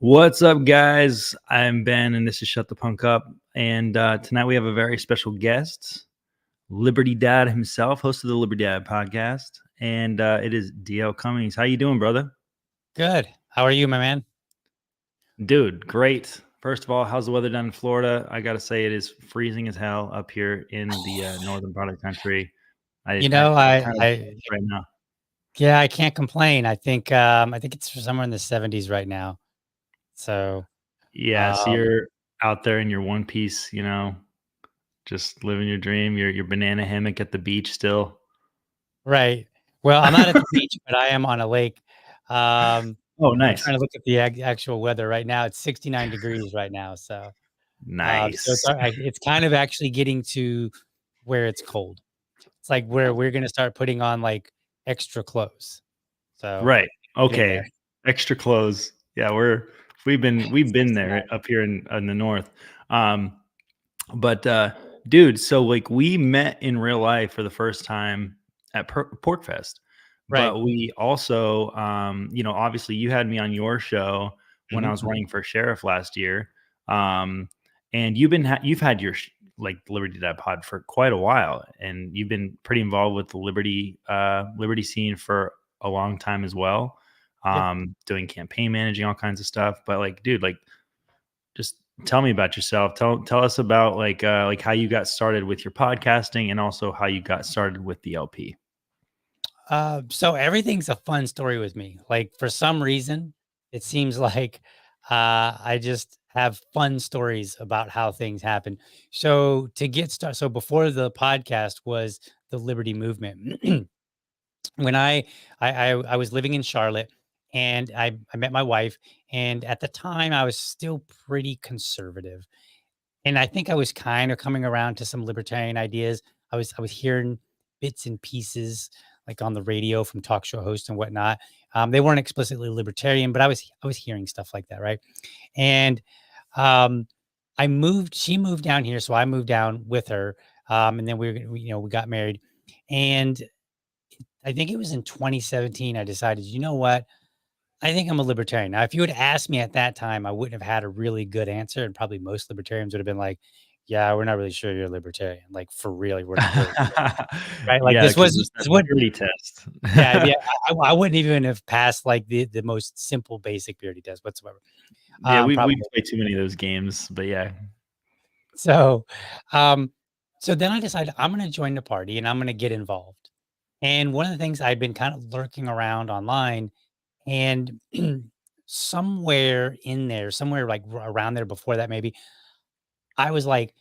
What's up, guys? I'm Ben, and this is Shut the Punk Up. And tonight we have a very special guest, Liberty Dad himself, host of the Liberty Dad podcast, and it is DL Cummings. How you doing, brother? Good. How are you, my man? Dude, great. First of all, how's the weather down in Florida? I gotta say, it is freezing as hell up here in the northern part of the country. I You know, kind of right now. yeah, I can't complain. I think it's somewhere in the 70s right now. So, Yeah, so um, you're out there in your one piece, just living your dream. Your banana hammock at the beach still. right. Well, I'm not at the beach, but I am on a lake. Um, Oh, I'm nice. trying to look at the actual weather right now. It's 69 degrees right now. So Nice. it's kind of actually getting to where it's cold. It's like where we're gonna start putting on like extra clothes. So Right. getting there. Okay. Extra clothes. Yeah, we've been there 69. up here in the north. Um, but dude, so like we met in real life for the first time at Pork Fest. Right. But we also obviously you had me on your show when I Mhm, was mhm. running for sheriff last year. And you've had your like Liberty Dad pod for quite a while, and you've been pretty involved with the Liberty scene for a long time as well, Yeah. doing campaign managing, all kinds of stuff. But like, dude, like, just tell me about yourself. Tell us about like how you got started with your podcasting, and also how you got started with the LP. So everything's a fun story with me. Like for some reason, it seems like I just have fun stories about how things happen. So to get started, so before the podcast was the Liberty Movement. When I was living in Charlotte, and I met my wife, and at the time I was still pretty conservative, and I think I was kind of coming around to some libertarian ideas. I was hearing bits and pieces like on the radio from talk show hosts and whatnot. They weren't explicitly libertarian, but I was hearing stuff like that, right? And um, I moved. She moved down here, so I moved down with her. And then we got married. And I think it was in 2017. I decided, you know what? I think I'm a libertarian. Now, if you had asked me at that time, I wouldn't have had a really good answer, and probably most libertarians would have been like, "Yeah, we're not really sure you're a libertarian. Like for real, we're not really sure." Right? Like Yeah, this because was it's that this would purity test. yeah. I wouldn't even have passed like the most simple basic purity test whatsoever. Yeah, we Probably. play too many of those games, but yeah. So, um, so then I decided I'm going to join the party and I'm going to get involved. And one of the things I'd been kind of lurking around online, and somewhere in there, somewhere like around there before that, maybe I was like,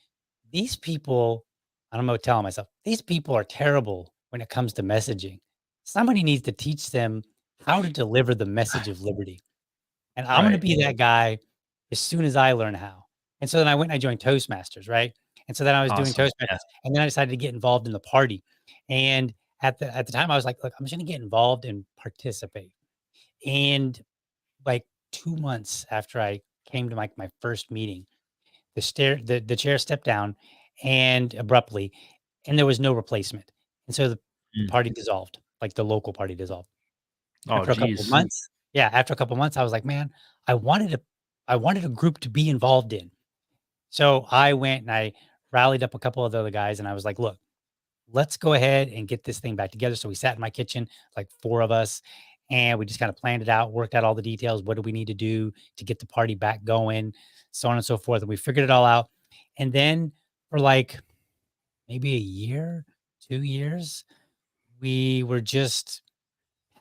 these people, I'm telling myself, these people are terrible when it comes to messaging. Somebody needs to teach them how to deliver the message of liberty. And I'm going to Right. be that guy as soon as I learn how. And so then I went and I joined Toastmasters, right? And so then I was doing Awesome. Toastmasters, Yeah. and then I decided to get involved in the party. And at the time I was like, look, I'm just going to get involved and participate. And like 2 months after I came to my first meeting, the chair stepped down and abruptly, and there was no replacement. And so the Mm. party dissolved, like the local party dissolved. Oh, After a couple of geez. months yeah, after a couple of months, I was like, "Man, I wanted a I wanted a group to be involved in." So I went and I rallied up a couple of the other guys, and I was like, "Look, let's go ahead and get this thing back together." So we sat in my kitchen, like 4 of us, and we just kind of planned it out, worked out all the details. What do we need to do to get the party back going? So on and so forth. And we figured it all out. And then for like maybe a year, 2 years, we were just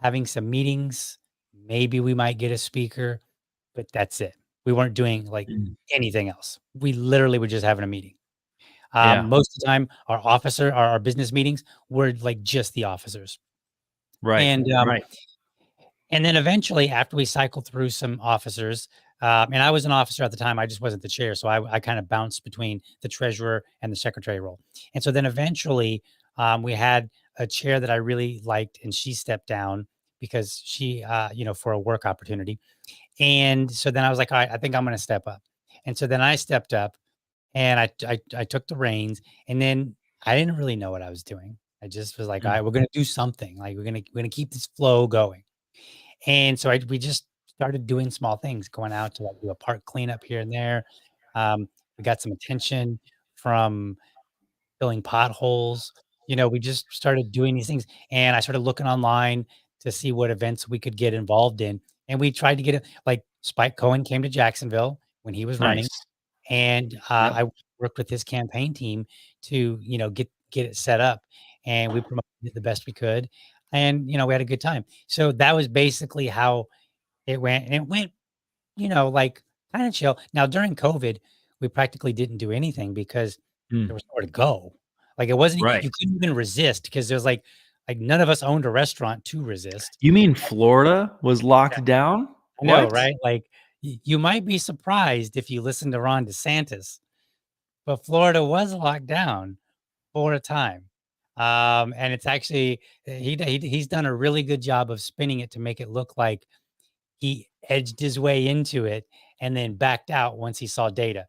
having some meetings. Maybe we might get a speaker, but that's it. We weren't doing like Mm. anything else. We literally were just having a meeting. Yeah. Most of the time, our business meetings were like just the officers. Right. And Right. and then eventually, after we cycled through some officers, and I was an officer at the time, I just wasn't the chair, so I kind of bounced between the treasurer and the secretary role. And so then eventually, we had a chair that I really liked, and she stepped down because she, for a work opportunity. And so then I was like, all right, I think I'm going to step up. And so then I stepped up, and I took the reins, and then I didn't really know what I was doing. I just was like, all Mm. right, we're going to do something. Like we're gonna keep this flow going. And so we just started doing small things, going out to like do a park cleanup here and there. We got some attention from filling potholes. We just started doing these things, and I started looking online to see what events we could get involved in, and we tried to get it like Spike Cohen came to Jacksonville when he was running, Nice. and, Yep. I worked with his campaign team to, get it set up, and we promoted it the best we could, and, we had a good time. So that was basically how it went, and it went, like, kinda chill. Now during COVID, we practically didn't do anything because there Mm. was nowhere to go. Like, it wasn't Right. you couldn't even resist because there's, like, none of us owned a restaurant to resist. You mean Florida was Yeah, locked down? I know, What? right? Like, you might be surprised if you listen to Ron DeSantis, but Florida was locked down for a time. And it's actually he's done a really good job of spinning it to make it look like he edged his way into it and then backed out once he saw data.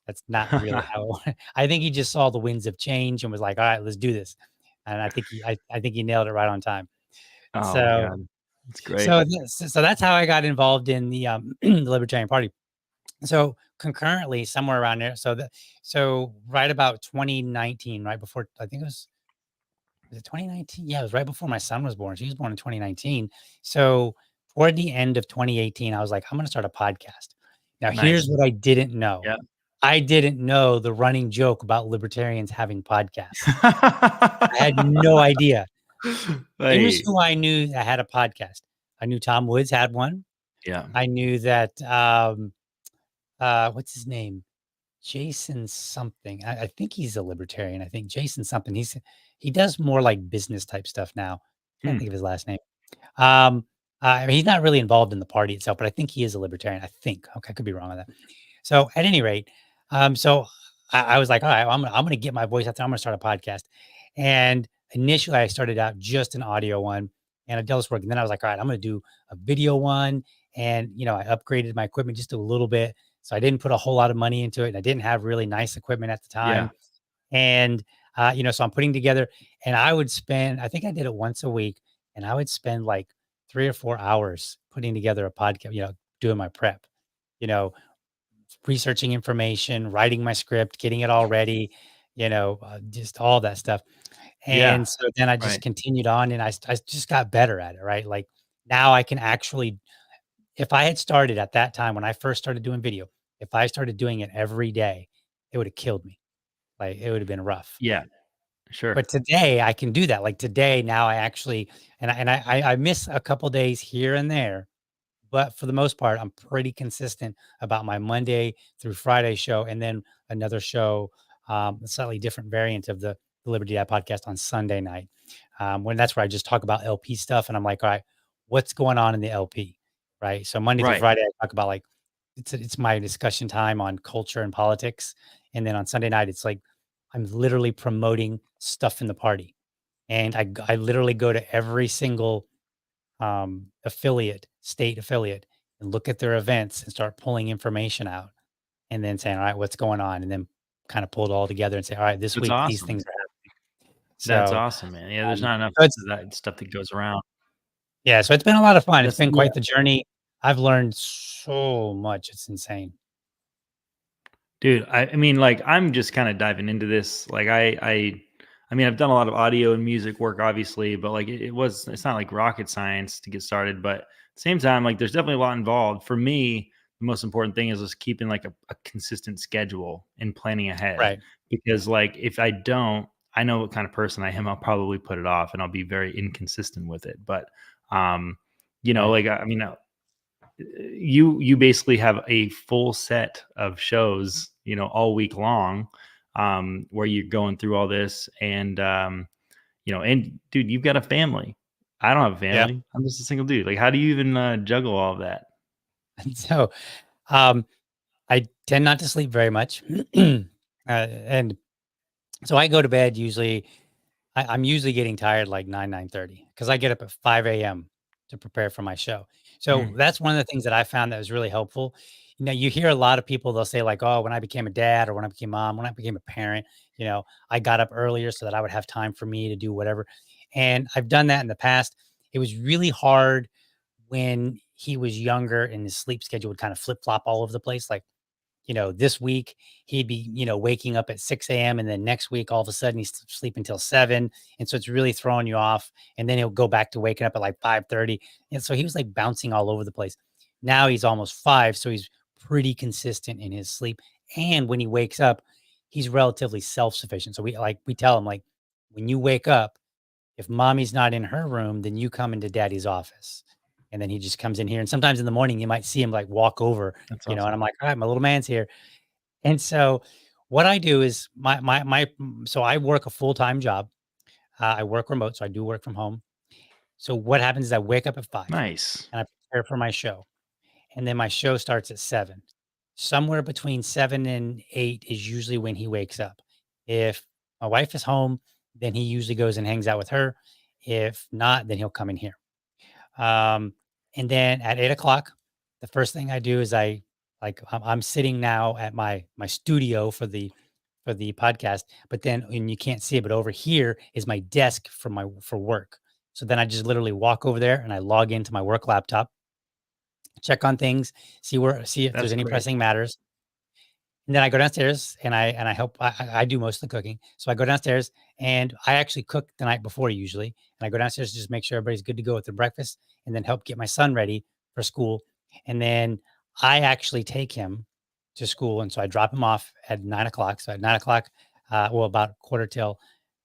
That's not really how it went. I think he just saw the winds of change and was like, "All right, let's do this." And I think he nailed it right on time. Oh my So god. That's great. so that's how I got involved in the the Libertarian Party. So concurrently, somewhere around there, so right about 2019, right before I think it was it 2019? Yeah, it was right before my son was born. She was born in 2019. So toward the end of 2018, I was like, I'm going to start a podcast. Now, here's Nice. what I didn't know. Yeah. I didn't know the running joke about libertarians having podcasts. I had no idea. Here's Hey. who I knew that had a podcast. I knew Tom Woods had one. Yeah. I knew that what's his name? Jason something. I think he's a libertarian. I think Jason something. He does more like business type stuff now. Can't Hmm. think of his last name. Um, I mean, he's not really involved in the party itself, but I think he is a libertarian. I think. Okay, I could be wrong on that. So at any rate, so I was like, all right, well, I'm gonna get my voice out there. I'm gonna start a podcast. And initially, I started out just an audio one, and it does work. And then I was like, all right, I'm gonna do a video one. And I upgraded my equipment just a little bit, so I didn't put a whole lot of money into it, and I didn't have really nice equipment at the Yeah. time. And so I'm putting together, and I would spend. I think I did it once a week, and I would spend like 3 or 4 hours putting together a podcast. Doing my prep. You know, researching information, writing my script, getting it all ready, just all that stuff. Yeah. And so then I just Right. continued on and I just got better at it, right? Like now I can actually, if I had started at that time when I first started doing video, if I started doing it every day, it would have killed me. Like it would have been rough. Yeah. Sure. But today I can do that. Like today, now I actually, and I miss a couple days here and there, but for the most part, I'm pretty consistent about my Monday through Friday show, and then another show, a slightly different variant of the Liberty Dad podcast on Sunday night. When that's where I just talk about LP stuff, and I'm like, all right, what's going on in the LP, right? So Monday through Right. Friday, I talk about like it's my discussion time on culture and politics, and then on Sunday night, it's like I'm literally promoting stuff in the party, and I literally go to every single state affiliate, and look at their events and start pulling information out and then saying, all right, what's going on? And then kind of pull it all together and say, all right, this That's week, these awesome. things are happening. That's So, awesome, man. Yeah, there's not enough so it's, of that stuff that goes around. yeah, so it's been a lot of fun. It's That's been yeah. quite the journey. I've learned so much. It's insane. Dude, I mean, like, I'm just kind of diving into this. Like, I mean, I've done a lot of audio and music work, obviously, but like, it's not like rocket science to get started. But at the same time, like, there's definitely a lot involved. For me, the most important thing is just keeping like a consistent schedule and planning ahead. Right. Because, like, if I don't, I know what kind of person I am. I'll probably put it off, and I'll be very inconsistent with it. But, um, Right. like, I mean, you basically have a full set of shows, all week long, where you're going through all this, and and dude, you've got a family. I don't have a Yeah. family. I'm just a single dude. Like, how do you even juggle all of that? And so, um, I tend not to sleep very much. And so I go to bed usually I'm usually getting tired like 9:30 because I get up at 5 a.m. to prepare for my show. So Mm, that's one of the things that I found that was really helpful. You hear a lot of people, they'll say, like, oh, when I became a dad or when I became mom, when I became a parent, I got up earlier so that I would have time for me to do whatever. And I've done that in the past. It was really hard when he was younger and his sleep schedule would kind of flip flop all over the place. Like, this week he'd be, waking up at 6 a.m. and then next week, all of a sudden he's sleeping until 7. And so it's really throwing you off. And then he'll go back to waking up at like 5:30. And so he was like bouncing all over the place. Now he's almost 5. So he's pretty consistent in his sleep. And when he wakes up, he's relatively self-sufficient. So we tell him like, when you wake up, if mommy's not in her room, then you come into daddy's office. And then he just comes in here. And sometimes in the morning, you might see him like walk over, That's and awesome. I'm like, all right, my little man's here. And so what I do is so I work a full-time job. I work remote, so I do work from home. So what happens is I wake up at 5 Nice. and I prepare for my show. And then my show starts at 7. Somewhere between 7 and 8 is usually when he wakes up. If my wife is home, then he usually goes and hangs out with her. If not, then he'll come in here. Um, and then at 8 o'clock, the first thing I do is I'm sitting now at my studio for the podcast, but then and you can't see it, but over here is my desk for work. So then I just literally walk over there and I log into my work laptop, check on things, see if there's That's any great. pressing matters. And then I go downstairs and I help. I do most of the cooking. So I go downstairs and I actually cook the night before usually. And I go downstairs to just make sure everybody's good to go with their breakfast and then help get my son ready for school. And then I actually take him to school. And so I drop him off at 9 o'clock. So at 9 o'clock, about quarter till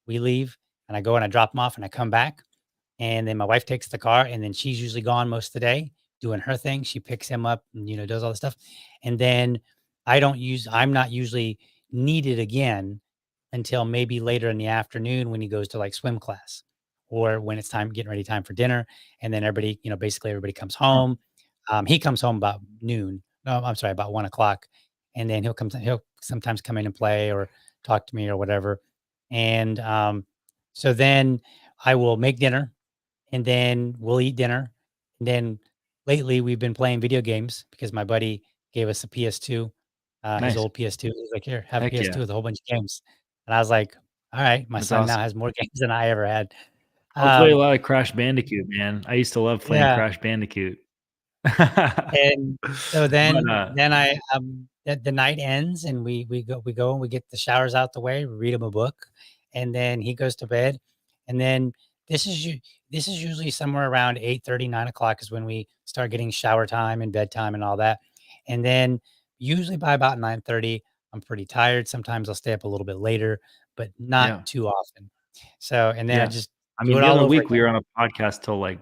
we leave, and I go and I drop him off and I come back. And then my wife takes the car and then she's usually gone most of the day doing her thing. She picks him up and, does all the stuff. And then I'm not usually needed again until maybe later in the afternoon when he goes to like swim class or when it's getting ready time for dinner. And then everybody, basically everybody comes Huh. home. He comes home about noon. No, I'm sorry, about 1 o'clock. And then he'll sometimes come in and play or talk to me or whatever. And so then I will make dinner and then we'll eat dinner. And then lately we've been playing video games because my buddy gave us a PS2, his Nice. old PS2. He's like, "Here, have a Heck yeah. PS2 with a whole bunch of games." And I was like, "All right." My That's son now awesome. has more games than I ever had. I'll play a Um, lot of Crash Bandicoot, man. I used to love playing yeah. Crash Bandicoot. And so But, then the night ends and we go and we get the showers out the way, we read him a book, and then he goes to bed. And then this is u this is usually somewhere around 8:30, 9 o'clock is when we start getting shower time and bedtime and all that. And then usually by about 9:30, I'm pretty tired. Sometimes I'll stay up a little bit later, but not yeah, too often. So and then I yeah. just I do mean, it the all other over week we again. were on a podcast till, like,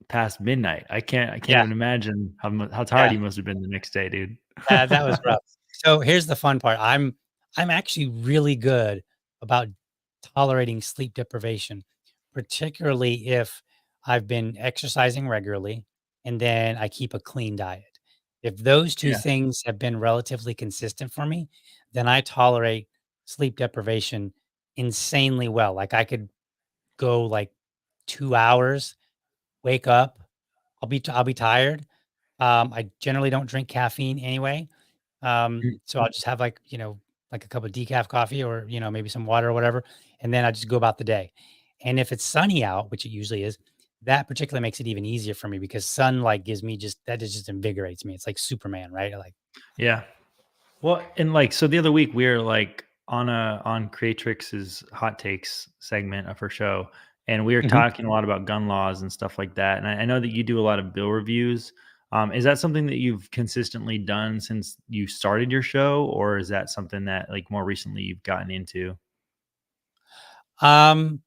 past midnight. I can't Yeah, even imagine how tired yeah. you must have been the next day, dude. That was rough. So here's the fun part. I'm actually really good about tolerating sleep deprivation, particularly if I've been exercising regularly and then I keep a clean diet. If those two Yeah. things have been relatively consistent for me, then I tolerate sleep deprivation insanely well. Like I could go like 2 hours, wake up, I'll be tired. I generally don't drink caffeine anyway. Mm, So I'll just have like a cup of decaf coffee or, maybe some water or whatever. And then I just go about the day. And if it's sunny out, which it usually is, that particularly makes it even easier for me because sun like gives me just invigorates me. It's like Superman, right? Like, yeah. Well, and, like, so the other week we were, like, on Creatrix's Hot Takes segment of her show, and we were mhm. talking a lot about gun laws and stuff like that, and I know that you do a lot of bill reviews. Is that something that you've consistently done since you started your show, or is that something that, like, more recently you've gotten into? Um,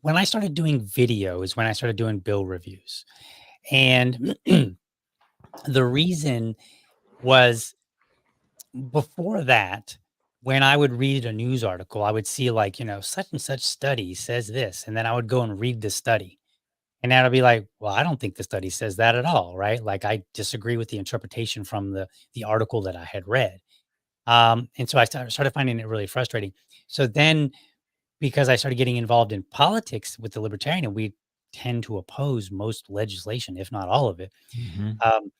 when I started doing video is when I started doing bill reviews. And the reason was before that, when I would read a news article, I would see like, such and such study says this, and then I would go and read the study. And then I'd be like, well, I don't think the study says that at all, right? Like I disagree with the interpretation from the article that I had read. And so I started finding it really frustrating. So then because I started getting involved in politics with the libertarian, and we tend to oppose most legislation, if not all of it. Mhm. Um,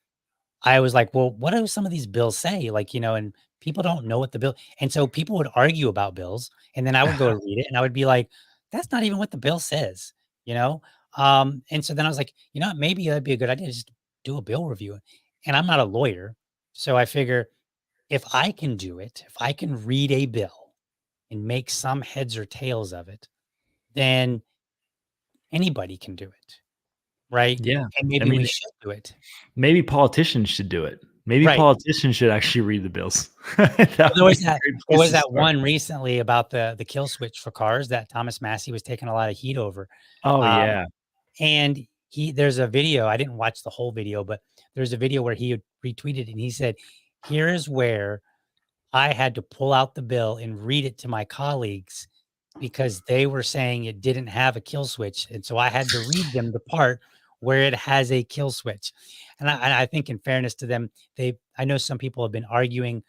I was like, "Well, what do some of these bills say?" Like, and people don't know what the bill and so people would argue about bills, and then I would go to read it, and I would be like, "That's not even what the bill says," you know? And so then I was like, "You know what? Maybe that'd be a good idea just do a bill review. And I'm not a lawyer. So I figure if I can do it, if I can read a bill and make some heads or tails of it, then anybody can do it. Right. Yeah. And I maybe mean, we should do it. maybe politicians should do it. Maybe Right. politicians should actually read the bills. That Well, would be a great there place was to that start. one recently about the kill switch for cars that Thomas Massey was taking a lot of heat over. Oh, Um, yeah. and there's a video, I didn't watch the whole video, but there's a video where he had retweeted and he said, "Here's where I had to pull out the bill and read it to my colleagues because they were saying it didn't have a kill switch. And so I had to read them the part where it has a kill switch." And I think in fairness to them, I know some people have been arguing,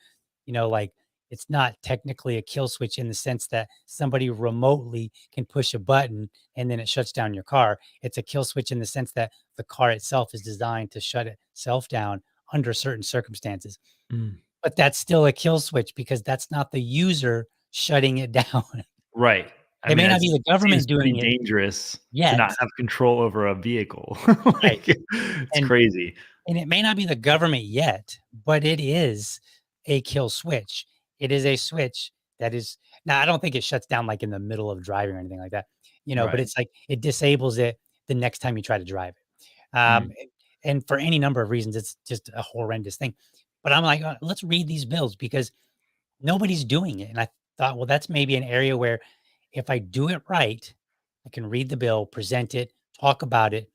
like it's not technically a kill switch in the sense that somebody remotely can push a button and then it shuts down your car. It's a kill switch in the sense that the car itself is designed to shut itself down under certain circumstances. Mm. But that's still a kill switch because that's not the user shutting it down. Right. I It mean, may not be the seems government pretty doing it dangerous to not yet, have control over a vehicle. right? Like, it's And crazy. and it may not be the government yet, but it is a kill switch. It is a switch that is now I don't think it shuts down like in the middle of driving or anything like that, but Right. it's like it disables it the next time you try to drive it. Mm. And for any number of reasons, it's just a horrendous thing. But I'm like, let's read these bills because nobody's doing it. And I thought, well, that's maybe an area where if I do it right, I can read the bill, present it, talk about it,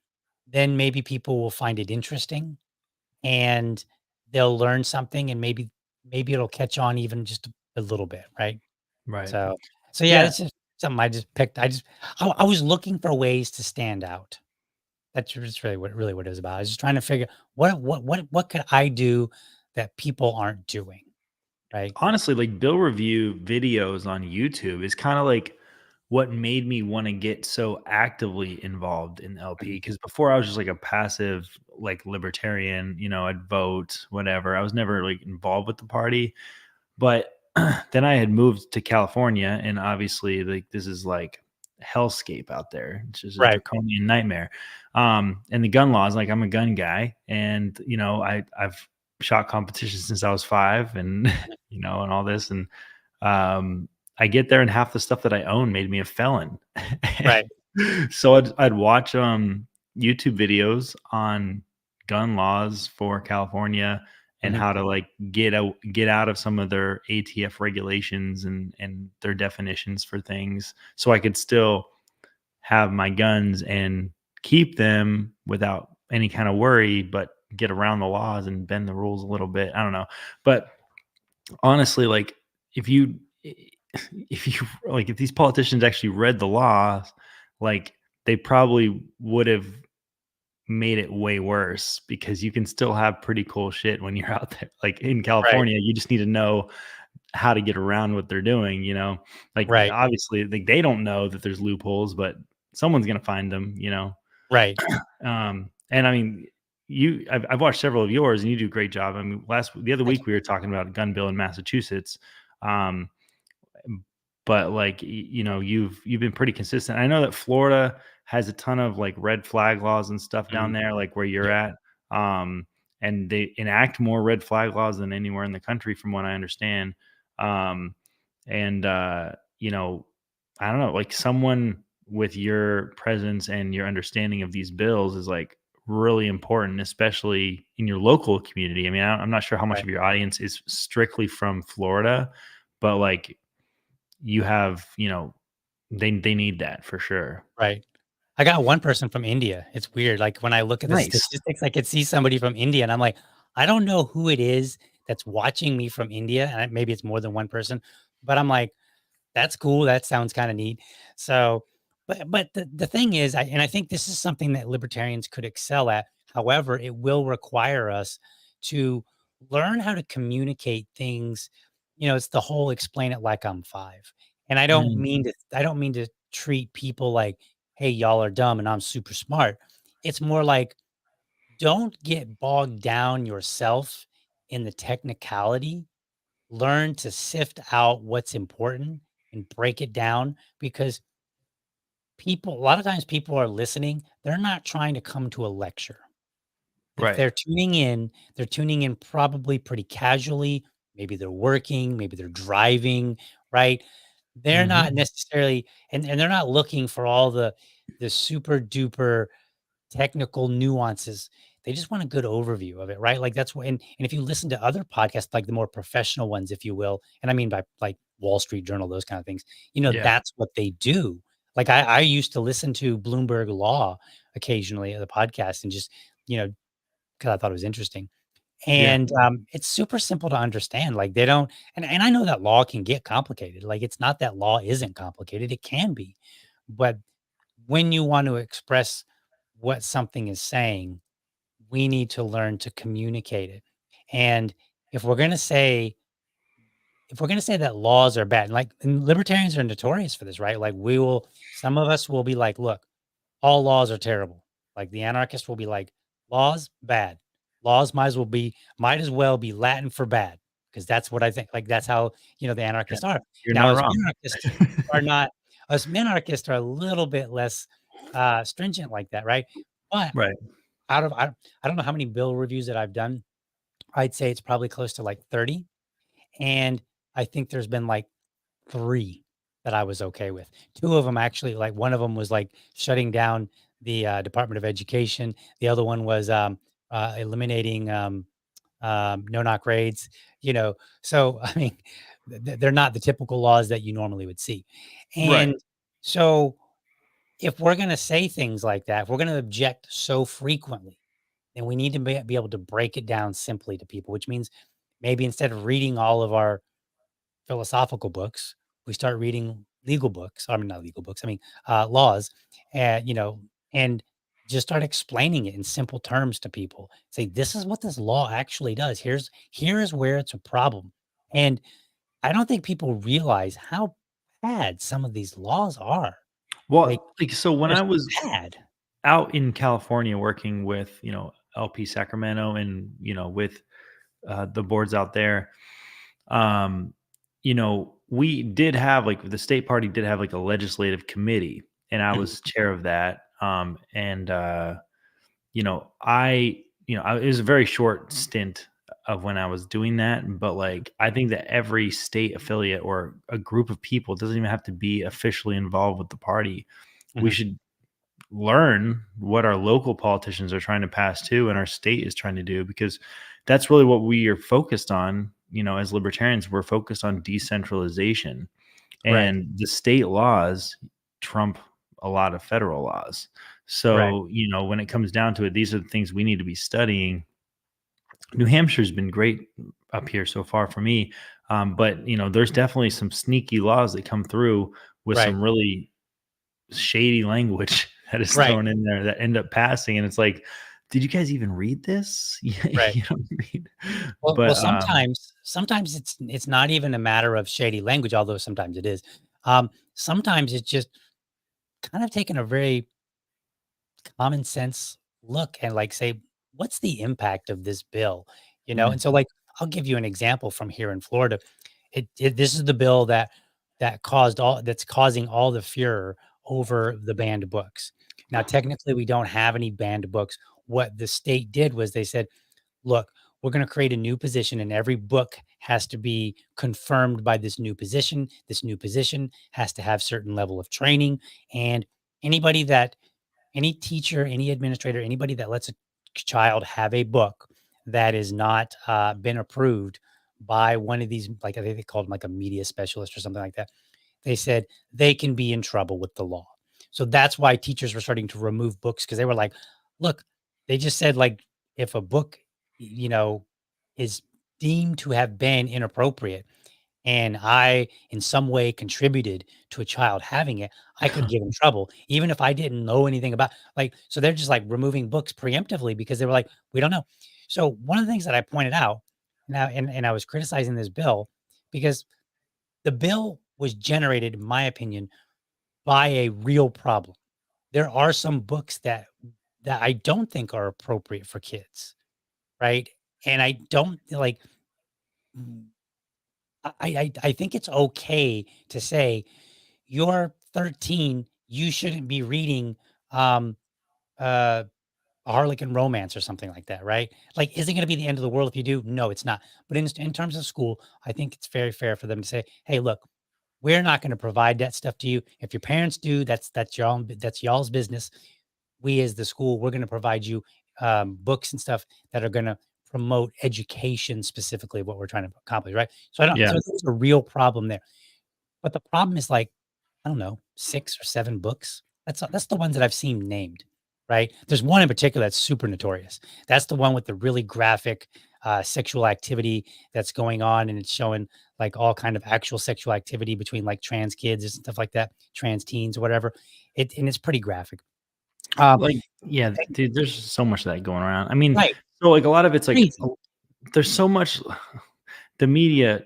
then maybe people will find it interesting and they'll learn something and maybe it'll catch on even just a little bit, right? Right. So yeah, Yeah. that's just something I just picked. I was looking for ways to stand out. That's just really what it was about. I was just trying to figure what could I do that people aren't doing, right? Honestly, like, bill review videos on YouTube is kinda like what made me wanna get so actively involved in LP. Mhm. Because before I was just like a passive, like, libertarian, I'd vote, whatever. I was never, like, involved with the party. But then I had moved to California, and obviously, like, this is like hellscape out there. It's just a Right. draconian nightmare. And the gun laws, like, I'm a gun guy, and I've shot competitions since I was 5, and and all this, and um, I get there, and half the stuff that I own made me a felon. Right. So I'd watch YouTube videos on gun laws for California and Mhm. how to like get out of some of their ATF regulations and their definitions for things, so I could still have my guns and keep them without any kind of worry, but get around the laws and bend the rules a little bit. I don't know. But honestly, like, if you if you like, if these politicians actually read the laws, like, they probably would have made it way worse, because you can still have pretty cool shit when you're out there. Like, in Right. California, you just need to know how to get around what they're doing. Like, Right. obviously, like, they don't know that there's loopholes, but someone's gonna find them. Right. And I mean, I've watched several of yours, and you do a great job. I mean, the other Thank week you. we were talking about a gun bill in Massachusetts. Um, but like, you've been pretty consistent. I know that Florida has a ton of like red flag laws and stuff down Mhm. there, like where you're Yeah. at. Um, and they enact more red flag laws than anywhere in the country, from what I understand. Um, and I don't know, like, someone with your presence and your understanding of these bills is like really important, especially in your local community. I mean, I'm not sure how much Right. of your audience is strictly from Florida, but like, you have, they need that for sure. Right. I got one person from India. It's weird. Like when I look at the Nice. statistics, I could see somebody from India and I'm like, I don't know who it is that's watching me from India. And maybe it's more than one person, but I'm like, that's cool. That sounds kind of neat. So, but the thing is, I think this is something that libertarians could excel at. However, it will require us to learn how to communicate things. It's the whole explain it like I'm 5. And Mm. I don't mean to treat people like, hey, y'all are dumb and I'm super smart. It's more like don't get bogged down yourself in the technicality. Learn to sift out what's important and break it down because a lot of times people are listening. They're not trying to come to a lecture. If Right. they're tuning in probably pretty casually. Maybe they're working, maybe they're driving, right? They're not Mhm. necessarily, and they're not looking for all the super duper technical nuances. They just want a good overview of it, right? Like that's what, and if you listen to other podcasts, like the more professional ones, if you will, and I mean by like Wall Street Journal, those kind of things, Yeah. that's what they do. Like I used to listen to Bloomberg Law occasionally, the podcast, and just, because I thought it was interesting. Yeah. And it's super simple to understand. Like they don't, and I know that law can get complicated. Like it's not that law isn't complicated, it can be. But when you want to express what something is saying, we need to learn to communicate it. And if we're going to say if we're going to say that laws are bad, like, and libertarians are notorious for this, right? Like some of us will be like, look, all laws are terrible. Like the anarchist will be like, laws bad. Laws might as well be Latin for bad, because that's what I think. Like that's how, the Yeah. anarchists are. You're Now, not wrong. are not us minarchists are a little bit less stringent like that, right? But Right. out of I don't know how many bill reviews that I've done. I'd say it's probably close to like 30. And I think there's been like 3 that I was okay with. 2 of them actually, like one of them was like shutting down the Department of Education. The other one was eliminating no knock raids. So I mean, they're not the typical laws that you normally would see. Right. And so if we're going to say things like that, if we're going to object so frequently, then we need to be able to break it down simply to people, which means maybe instead of reading all of our philosophical books, we start reading legal books. I mean, not legal books. I mean, laws, and and just start explaining it in simple terms to people. Say, this is what this law actually does. Here is where it's a problem. And I don't think people realize how bad some of these laws are. Like Well, like, so when they're I was bad. out in California working with, LP Sacramento and, with the boards out there, um, we did have like the state party did have like a legislative committee, and I Mhm, was chair of that. And it was a very short stint of when I was doing that, but like I think that every state affiliate or a group of people, it doesn't even have to be officially involved with the party. We mhm. should learn what our local politicians are trying to pass too and our state is trying to do, because that's really what we are focused on. As libertarians, we're focused on decentralization, Right, and the state laws trump a lot of federal laws. right, So when it comes down to it, these are the things we need to be studying. New Hampshire's been great up here so far for me, but there's definitely some sneaky laws that come through with right, some really shady language that is right, thrown in there that end up passing, and it's like, did you guys even read this? right. You don't read. Well, But sometimes it's not even a matter of shady language, although sometimes it is. Sometimes it's just kind of taking a very common sense look and like say, what's the impact of this bill? And mm, so like I'll give you an example from here in Florida. This is the bill that's causing all the furor over the banned books. Now, technically, we don't have any banned books. What the state did was they said, look, we're going to create a new position, and every book has to be confirmed by this new position. This new position has to have certain level of training, and anybody that any teacher, any administrator, anybody that lets a child have a book that is not been approved by one of these, like I think they called them like a media specialist or something like that. They said they can be in trouble with the law. So that's why teachers were starting to remove books, because they were like, look, they just said like if a book, you know, is deemed to have been inappropriate, and I in some way contributed to a child having it, I could get in trouble, even if I didn't know anything about, like, so they're just like removing books preemptively because they were like, we don't know. So one of the things that I pointed out now, and I was criticizing this bill because the bill was generated, in my opinion, by a real problem. There are some books that I don't think are appropriate for kids, right? And I don't like I think it's okay to say you're 13, you shouldn't be reading um uh a Harlequin romance or something like that, right? Like, is it going to be the end of the world if you do? No, it's not. But in terms of school, I think it's very fair for them to say, hey, look, we're not going to provide that stuff to you. If your parents do, that's y'all's business. We as the school, we're going to provide you books and stuff that are going to promote education, specifically what we're trying to accomplish, right? So I don't. Yeah. So there's a real problem there. But the problem is, like, I don't know, 6 or 7 books. That's the ones that I've seen named, right? There's one in particular that's super notorious. That's the one with the really graphic sexual activity that's going on, and it's showing like all kind of actual sexual activity between like trans kids and stuff like that, trans teens or whatever. And it's pretty graphic. Um, Like, yeah, eh, dude, there's so much of that going around. I mean, right, so like a lot of it's like crazy, there's so much the media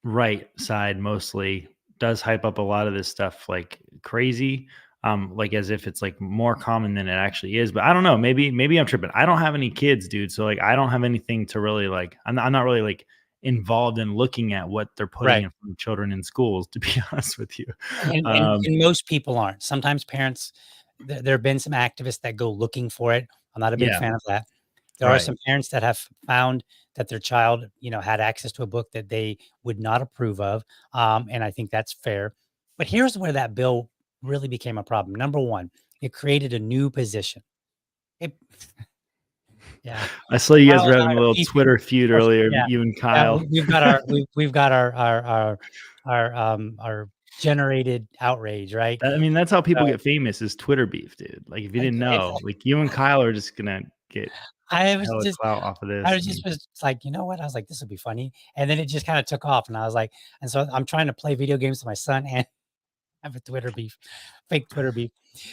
right side mostly does hype up a lot of this stuff like crazy, like as if it's like more common than it actually is. But I don't know, maybe I'm tripping. I don't have any kids, dude, so like I don't have anything to really like. I'm not really like involved in looking at what they're putting right. in front of children in schools, to be honest with you. And most people aren't. Sometimes parents, there have been some activists that go looking for it. I'm not a big Yeah, fan of that. There are right. some parents that have found that their child, had access to a book that they would not approve of, and I think that's fair. But here's where that bill really became a problem. Number one, it created a new position. It, yeah, I saw you guys Kyle were and I having a are little beefing. Twitter feud Oh, earlier, yeah, you and yeah. Kyle. We've got our generated outrage, right? I mean, that's how people So get famous is Twitter beef, dude. Like, if you didn't it's know, like you and Kyle are just gonna get I was hella just clout off of I this. was just was like, you know what? I was like, this would be funny. And then it just kind of took off. And I was like, and so I'm trying to play video games with my son and have a Twitter beef, fake Twitter beef.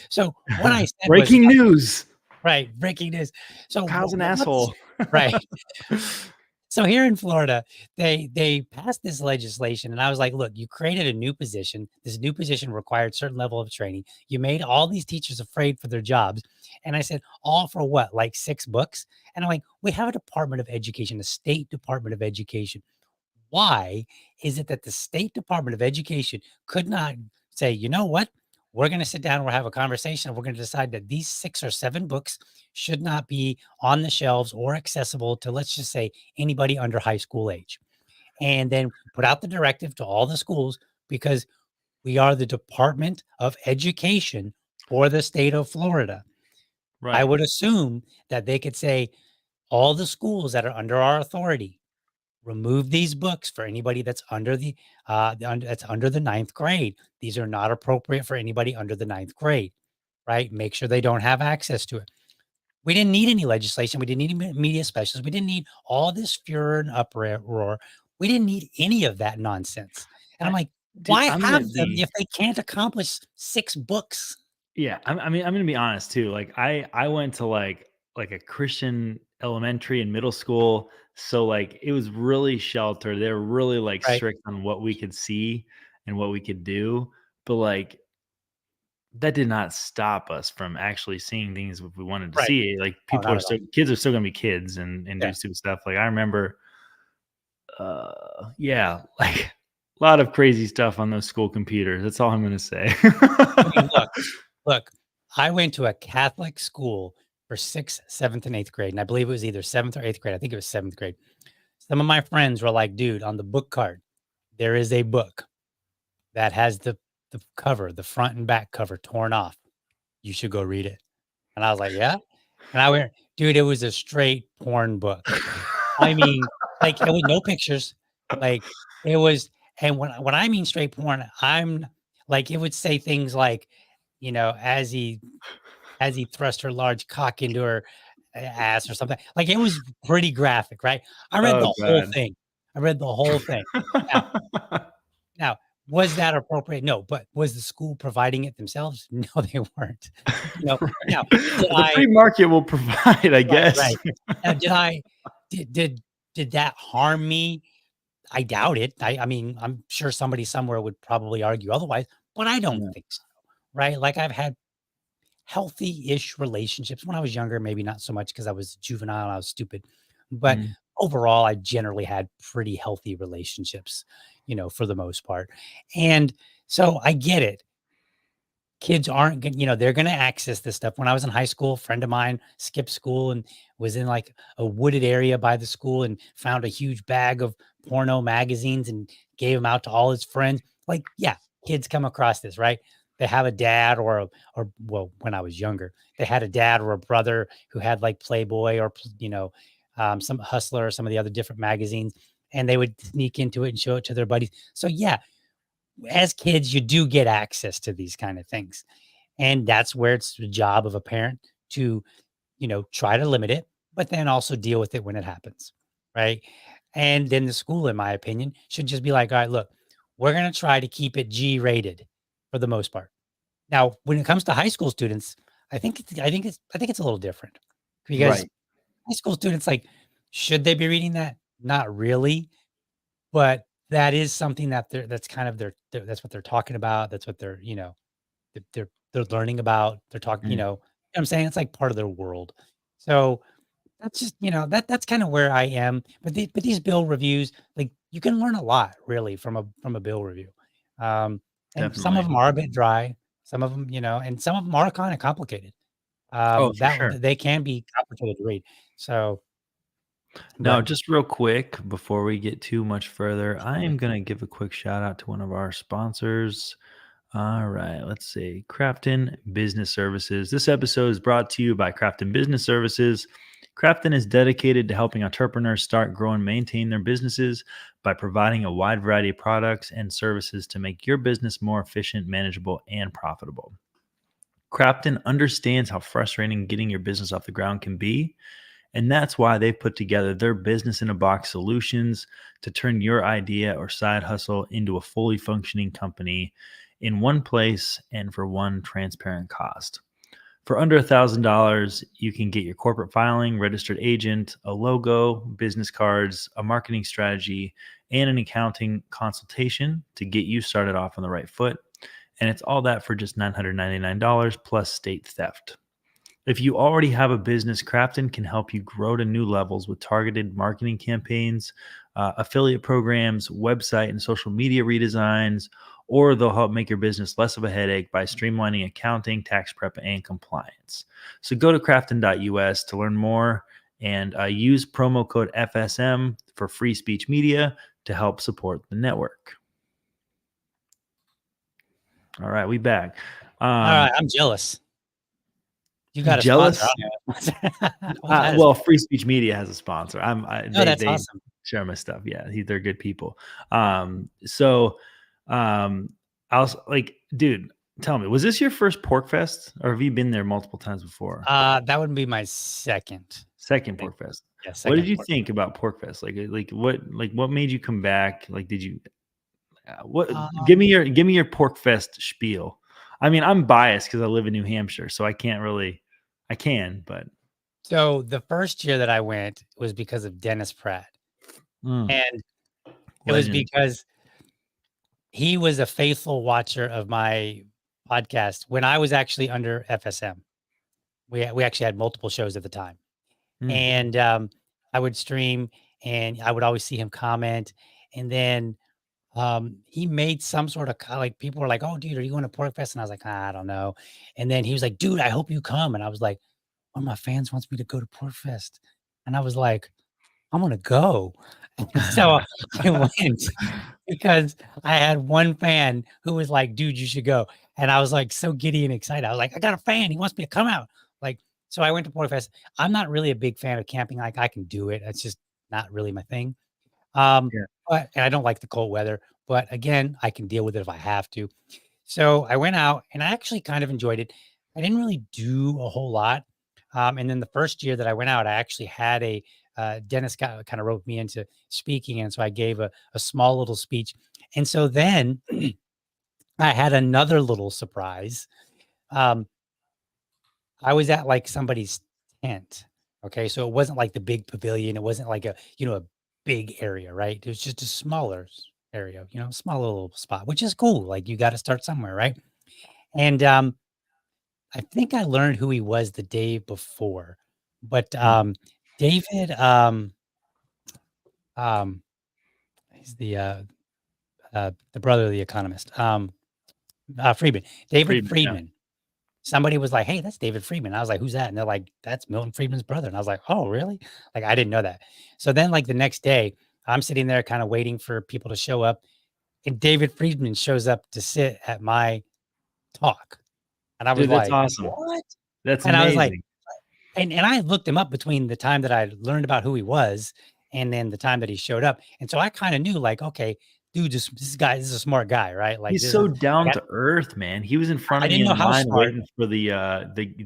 So what I said was, Breaking news. right, breaking news. So Kyle's an asshole. right. So here in Florida, they passed this legislation, and I was like, "Look, you created a new position. This new position required certain level of training. You made all these teachers afraid for their jobs." And I said, "All for what? Like 6 books?" And I'm like, "We have a Department of Education, a state Department of Education. Why is it that the State Department of Education could not say, you know what? We're going to sit down, we'll have a conversation, and we're going to decide that these 6 or 7 books should not be on the shelves or accessible to, let's just say, anybody under high school age. And then put out the directive to all the schools because we are the Department of Education for the state of Florida. I Right. would assume that they could say, all the schools that are under our authority, remove these books for anybody that's under that's under the ninth grade. These are not appropriate for anybody under the ninth grade, right? Make sure they don't have access to it. We didn't need any legislation. We didn't need any media specialists. We didn't need all this furor and uproar. We didn't need any of that nonsense. And I'm I like, dude, why I'm have gonna them be if they can't accomplish 6 books? yeah, I mean, I'm gonna be honest too. Like, I went to like a Christian elementary and middle school, so like it was really sheltered. They were really like Right, strict on what we could see and what we could do. But like that did not stop us from actually seeing things if we wanted to right. see it. Like Oh, people not are at all. still kids are still gonna be kids and Yeah. do stupid stuff. Like I remember yeah, like a lot of crazy stuff on those school computers. That's all I'm gonna say. I mean, look, I went to a Catholic school for 6th, 7th, and 8th grade, and I believe it was either 7th or 8th grade. I think it was 7th grade. Some of my friends were like, "Dude, on the book card, there is a book that has the cover, the front and back cover torn off. You should go read it." And I was like, "Yeah?" And I went, "Dude, it was a straight porn book." I mean, like, it was no pictures. Like, it was, and when I mean straight porn, I'm like, it would say things like, as he thrust her large cock into her ass or something. Like, it was pretty graphic, right? I read Oh the whole god. thing. I read the whole thing. Now now, was that appropriate? No, but was the school providing it themselves? No, they weren't. Now, Right. did The I free market will provide, I right, guess. right. Now, did that harm me? I doubt it. I mean, I'm sure somebody somewhere would probably argue otherwise, but I don't Yeah. think so, right? Like, I've had healthy-ish relationships when I was younger, maybe not so much because I was juvenile and I was stupid, but Mhm. overall, I generally had pretty healthy relationships, for the most part, and so I get it. kids aren't going, they're going to access this stuff. When I was in high school, a friend of mine skipped school and was in like a wooded area by the school and found a huge bag of porno magazines and gave them out to all his friends. Like, yeah, kids come across this, right? They have a dad or well, when I was younger, they had a dad or a brother who had like Playboy or, some Hustler or some of the other different magazines, and they would sneak into it and show it to their buddies. So yeah, as kids, you do get access to these kind of things. And that's where it's the job of a parent to, try to limit it, but then also deal with it when it happens. Right. And then the school, in my opinion, should just be like, all right, look, we're going to try to keep it G rated for the most part. Now, when it comes to high school students, I think it's a little different because Right. high school students, like, should they be reading that? Not really, but that is something that that's kind of that's what they're talking about. That's what they're learning about. They're talking, Mm, what I'm saying? It's like part of their world. So that's just, that's kind of where I am. But these bill reviews, like, you can learn a lot really from a bill review. Um, and some of definitely. them are a bit dry, some of them, and some of them are kind of complicated. Oh, for That sure. they can be complicated to read. So, Now, but just real quick before we get too much further, I am going to give a quick shout out to one of our sponsors. All right, let's see. Crafton Business Services. This episode is brought to you by Crafton Business Services. Crafton is dedicated to helping entrepreneurs start, grow, and maintain their businesses by providing a wide variety of products and services to make your business more efficient, manageable, and profitable. Crafton understands how frustrating getting your business off the ground can be, and that's why they've put together their business in a box solutions to turn your idea or side hustle into a fully functioning company in one place and for one transparent cost. For under $1,000, you can get your corporate filing, registered agent, a logo, business cards, a marketing strategy, and an accounting consultation to get you started off on the right foot. And it's all that for just $999 plus state theft. If you already have a business, Crafton can help you grow to new levels with targeted marketing campaigns, affiliate programs, website and social media redesigns, or they'll help make your business less of a headache by streamlining accounting, tax prep, and compliance. So go to crafton.us to learn more and use promo code FSM for free speech media to help support the network. All right, we back. all right, Um, I'm jealous. You you got a sponsor. jealous? I don't have a sponsor. I wish I had a Well, sponsor. Free Speech Media has a sponsor. No, that's They awesome. share my stuff. Yeah, they're good people. So, um, I was like, dude, tell me, was this your first Pork Fest, or have you been there multiple times before? That would be my second, I Second think. Pork Fest. Yeah, What did second you pork. think about Pork Fest? What made you come back? Like, did you what? Um, Give me your Pork Fest spiel. I mean, I'm biased because I live in New Hampshire, so I can't really. I can, but so the first year that I went was because of Dennis Pratt, mm, and it was legend. because he was a faithful watcher of my podcast when I was actually under FSM. We actually had multiple shows at the time, Mm, and I would stream, and I would always see him comment, and then he made some sort of like people were like, "Oh, dude, are you going to Pork Fest?" And I was like, "I don't know." And then he was like, "Dude, I hope you come." And I was like, "One of my fans wants me to go to Pork Fest," and I was like, "I'm gonna go." And so I went because I had one fan who was like, "Dude, you should go." And I was like so giddy and excited. I was like, "I got a fan. He wants me to come out." Like, so I went to Pork Fest. I'm not really a big fan of camping. Like, I can do it. It's just not really my thing. Um, yeah. and I don't like the cold weather, but again, I can deal with it if I have to. So I went out and I actually kind of enjoyed it. I didn't really do a whole lot. And then the first year that I went out, I actually had Dennis kind of roped me into speaking. And so I gave a small little speech. And so then I had another little surprise. Um, I was at like somebody's tent. Okay. So it wasn't like the big pavilion. It wasn't like a big area, right? It was just a smaller area, small little spot, which is cool. Like you got to start somewhere, right? And I think I learned who he was the day before, but Mm, David, um, he's the brother of the economist, Friedman, David Friedman, yeah. Friedman. somebody was like, "Hey, that's David Friedman." I was like, "Who's that?" And they're like, "That's Milton Friedman's brother." And I was like, "Oh, really?" Like, I didn't know that. So then, like, the next day, I'm sitting there kind of waiting for people to show up, and David Friedman shows up to sit at my talk. And I was Dude, that's like, awesome. "What?" That's And I was like, amazing. and I looked him up between the time that I learned about who he was and then the time that he showed up. And so I kind of knew, like, okay, dude, this is a smart guy, right? Like, He's this is so down like to earth, man. He was in front I of me didn't know in how line smart, waiting for the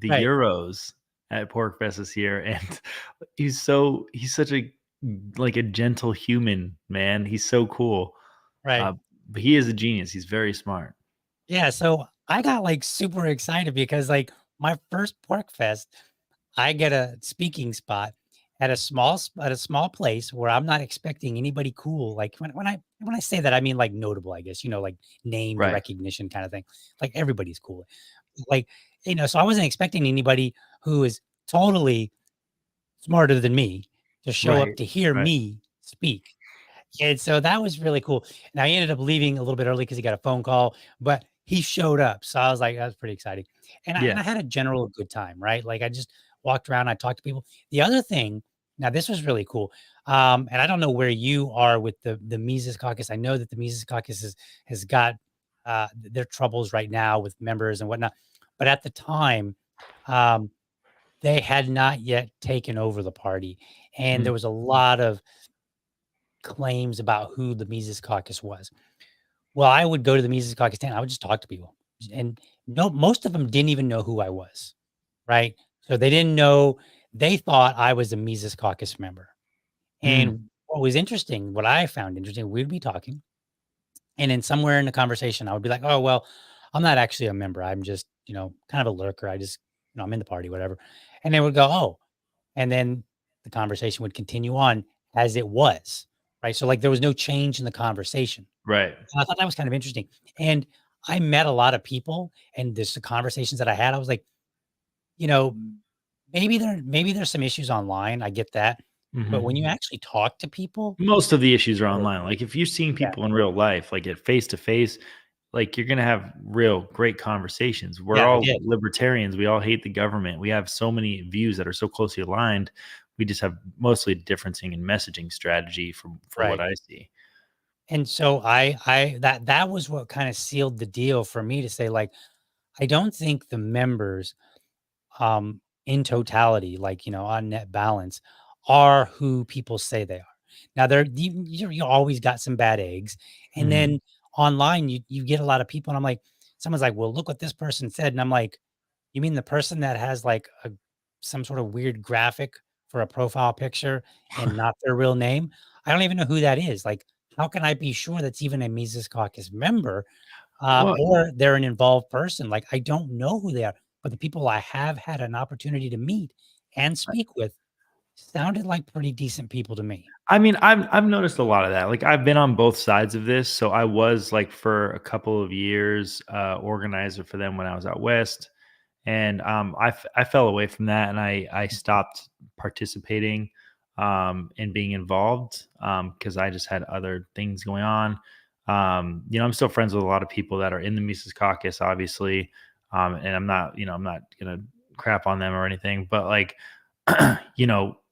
right? Euros at Porkfest this year, and he's such a like a gentle human, man. He's so cool. Right. Uh, but he is a genius. He's very smart. Yeah. So I got like super excited because like my first Pork Fest, I get a speaking spot at at a small place where I'm not expecting anybody cool. Like when I say that, I mean like notable, I guess, like named Right. recognition kind of thing. Like everybody's cool. Like, so I wasn't expecting anybody who is totally smarter than me to show up Right. to hear Right. me speak. And so that was really cool. Now he ended up leaving a little bit early because he got a phone call, but he showed up. So I was like, that was pretty exciting. And Yeah. I had a general good time, right? Like I just walked around, I talked to people. The other thing, now this was really cool. And I don't know where you are with the Mises Caucus. I know that the Mises Caucus has got their troubles right now with members and whatnot. But at the time, um, they had not yet taken over the party. And Mm, there was a lot of claims about who the Mises Caucus was. Well, I would go to the Mises Caucus stand. I would just talk to people, and no, most of them didn't even know who I was. Right, so they didn't know. They thought I was a Mises Caucus member. mm, And what was interesting, what I found interesting, we'd be talking, and then somewhere in the conversation, I would be like, "Oh well, I'm not actually a member. I'm just kind of a lurker. I just I'm in the party, whatever." And they would go, "Oh," and then the conversation would continue on as it was. Right, so like there was no change in the conversation. right. I thought that was kind of interesting, and I met a lot of people, and the conversations that I had, I was like, you know, maybe there's some issues online, I get that, but Mhm. when you actually talk to people, Most of the issues are oh, online. Like, if you're seeing yeah, people in real life, like, at face to face, like, you're gonna have real great conversations. We're yeah, I all did, libertarians, we all hate the government. We have so many views that are so closely aligned. We just have mostly differencing in messaging strategy for what right, I see. and so that was what kinda sealed the deal for me to say, like, I don't think the members in totality, like, on net balance, are who people say they are. Now, you always got some bad eggs, and Mhm. then online you get a lot of people, and I'm like, someone's like, "Well, look what this person said," and I'm like, "You mean the person that has like some sort of weird graphic for a profile picture and not their real name? I don't even know who that is. Like, how can I be sure that's even a Mises Caucus member?" Well, Or they're an involved person. Like, I don't know who they are, but the people I have had an opportunity to meet and speak with sounded like pretty decent people to me. I mean, I've noticed a lot of that. Like, I've been on both sides of this. So I was, like, for a couple of years, organizer for them when I was out west. And I fell away from that, and I stopped participating and being involved because I just had other things going on. I'm still friends with a lot of people that are in the Mises Caucus, obviously, and I'm not gonna crap on them or anything, but like,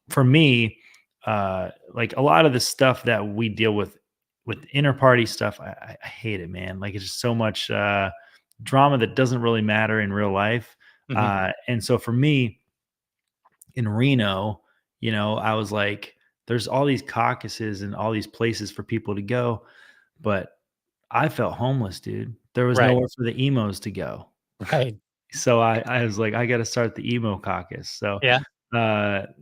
for me, like a lot of the stuff that we deal with inter party stuff, I hate it, man. Like, it's just so much drama that doesn't really matter in real life. Mhm. And so for me in Reno, I was like, there's all these caucuses and all these places for people to go, but I felt homeless, dude. There was Right, nowhere for the emos to go. right. So I was like, I got to start the emo caucus. So Yeah,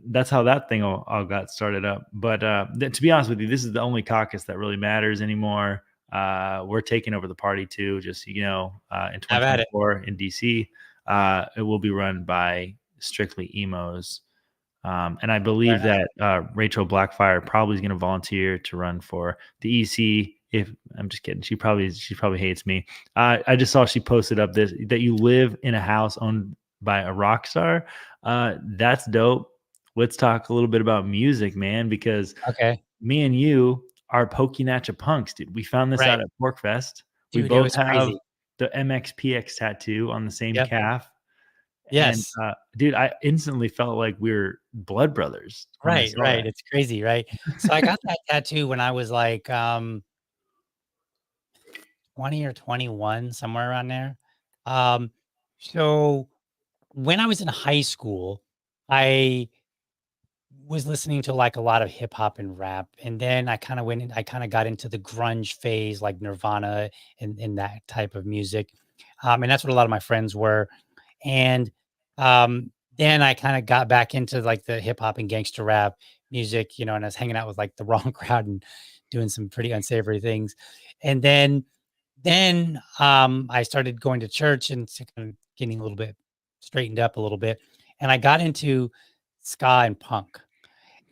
that's how that thing all got started up. But to be honest with you, this is the only caucus that really matters anymore. We're taking over the party too. Just in have at it. 2024 in DC, it will be run by strictly emos. And I Fair believe enough. that Rachel Blackfire probably is going to volunteer to run for the EC. If I'm just kidding, she probably hates me. I just saw she posted up this that you live in a house owned by a rock star. That's dope. Let's talk a little bit about music, man, because Okay. me and you are Pokinatcha punks, dude. We found this out Right. at Porkfest. We Dude, it both was have crazy. the MXPX tattoo on the same Yep. calf. And, Yes. dude, I instantly felt like we were blood brothers when I Right, saw right. that. It's crazy, right? So I got that tattoo when I was like 20 or 21, somewhere around there. Um, so when I was in high school, I was listening to like a lot of hip hop and rap. And then I kind of got into the grunge phase, like Nirvana and that type of music. And that's what a lot of my friends were. And then I kind of got back into like the hip hop and gangster rap music, you know, and I was hanging out with like the wrong crowd and doing some pretty unsavory things. And then I started going to church and kind of getting a little bit straightened up a little bit. And I got into ska and punk.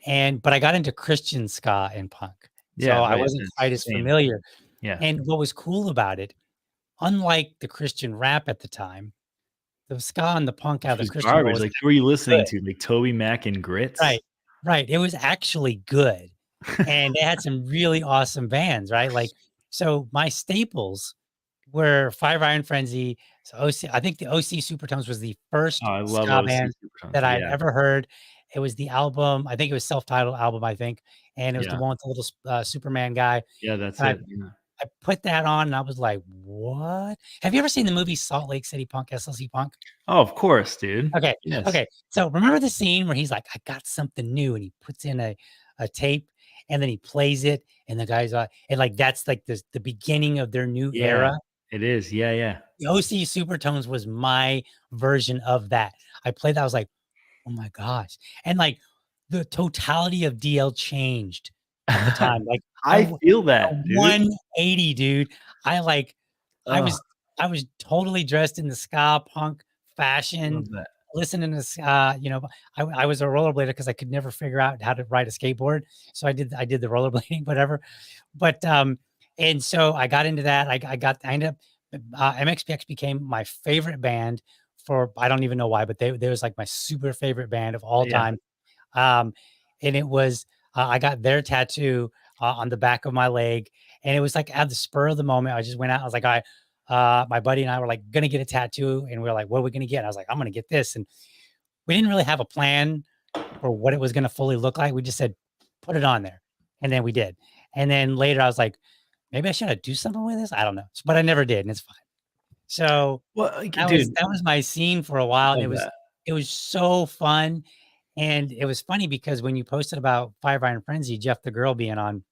But I got into Christian ska and punk. So Yeah, I right, wasn't it's quite as same. familiar. Yeah. And what was cool about it, unlike the Christian rap at the time, the ska and the punk out of Which the was Christian world garbage, was like, who are you listening good. to? Like, Toby Mac and Grits? Right. Right. It was actually good. And they had some really awesome bands, right? Like, so my staples were Five Iron Frenzy. So OC, I think the OC Supertones was the Oh, first I love ska OC band Supertones, that I'd yeah, ever heard. It was the album, I think it was self-titled album, I think, and it was the yeah, one with the little Superman guy. yeah, that's And it, yeah. I put that on and I was like, "What?" Have you ever seen the movie Salt Lake City Punk, SLC Punk? Oh, of course, dude. Okay, Yes. okay. So remember the scene where he's like, "I got something new," and he puts in a tape and then he plays it, and the guy's and like that's like the beginning of their new Yeah, era. it is, yeah, yeah. The OC Supertones was my version of that. I played that, I was like, "Oh my gosh." And, like, the totality of DL changed at the time, like, I feel a that, dude. 180, dude. I, like I Oh, was I was totally dressed in the ska punk fashion, love that. listening to ska, you know, I was a rollerblader because I could never figure out how to ride a skateboard, so I did the rollerblading, whatever. But, and so I got into that. I ended up MXPX became my favorite band for I don't even know why, but they was like my super favorite band of all Yeah, time. Um, and it was I got their tattoo on the back of my leg, and it was like at the spur of the moment. I just went out. I was like, I, my buddy and I were like gonna get a tattoo, and we are like, what are we gonna get? And I was like, I'm gonna get this, and we didn't really have a plan for what it was gonna fully look like. We just said, put it on there, and then we did. And then later, I was like, maybe I should do something with this. I don't know, but I never did, and it's fine. So well, like, that was dude, that was my scene for a while, and love that. it was so fun, and it was funny because when you posted about Five Iron Frenzy, Jeff the Girl being on,